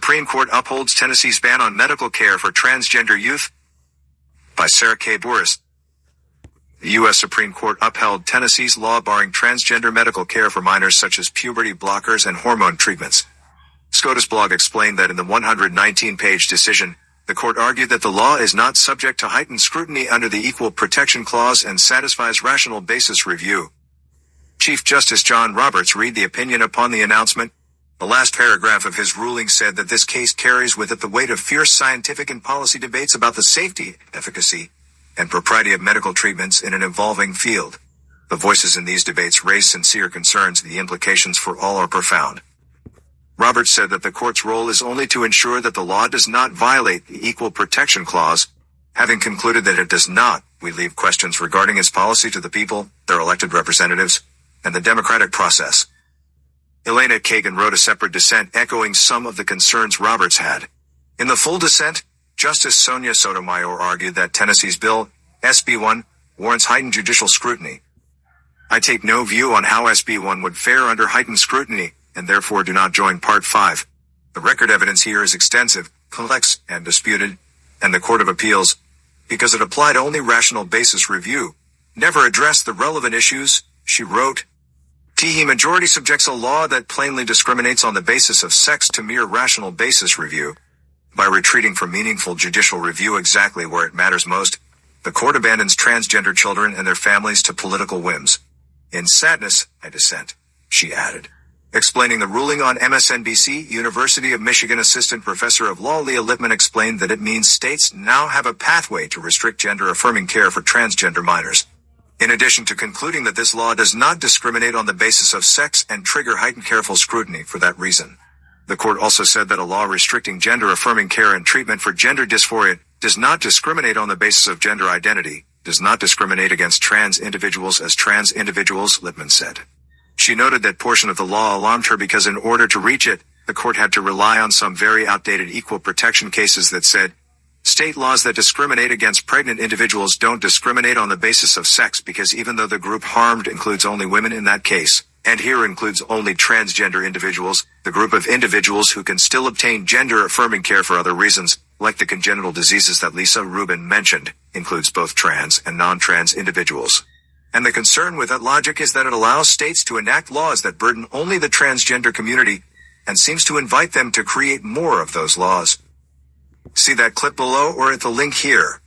Supreme Court upholds Tennessee's ban on medical care for transgender youth, by Sarah K. Boris. The U.S. Supreme Court upheld Tennessee's law barring transgender medical care for minors such as puberty blockers and hormone treatments. SCOTUS blog explained that in the 119-page decision, the court argued that the law is not subject to heightened scrutiny under the Equal Protection Clause and satisfies rational basis review. Chief Justice John Roberts read the opinion upon the announcement. The last paragraph of his ruling said that this case carries with it the weight of fierce scientific and policy debates about the safety, efficacy, and propriety of medical treatments in an evolving field. The voices in these debates raise sincere concerns, and the implications for all are profound. Roberts said that the court's role is only to ensure that the law does not violate the Equal Protection Clause. Having concluded that it does not, we leave questions regarding its policy to the people, their elected representatives, and the democratic process. Elena Kagan wrote a separate dissent echoing some of the concerns Roberts had. In the full dissent, Justice Sonia Sotomayor argued that Tennessee's bill, SB 1, warrants heightened judicial scrutiny. I take no view on how SB 1 would fare under heightened scrutiny, and therefore do not join Part 5. The record evidence here is extensive, complex, and disputed, and the Court of Appeals, because it applied only rational basis review, never addressed the relevant issues, she wrote. The majority subjects a law that plainly discriminates on the basis of sex to mere rational basis review. By retreating from meaningful judicial review exactly where it matters most, the court abandons transgender children and their families to political whims. In sadness, I dissent, she added. Explaining the ruling on MSNBC, University of Michigan Assistant Professor of Law Leah Lippman explained that it means states now have a pathway to restrict gender-affirming care for transgender minors. In addition to concluding that this law does not discriminate on the basis of sex and trigger heightened careful scrutiny for that reason. The court also said that a law restricting gender-affirming care and treatment for gender dysphoria does not discriminate on the basis of gender identity, does not discriminate against trans individuals as trans individuals, Lippman said. She noted that portion of the law alarmed her because in order to reach it, the court had to rely on some very outdated equal protection cases that said, state laws that discriminate against pregnant individuals don't discriminate on the basis of sex because even though the group harmed includes only women in that case, and here includes only transgender individuals, the group of individuals who can still obtain gender-affirming care for other reasons, like the congenital diseases that Lisa Rubin mentioned, includes both trans and non-trans individuals. And the concern with that logic is that it allows states to enact laws that burden only the transgender community, and seems to invite them to create more of those laws. See that clip below or at the link here.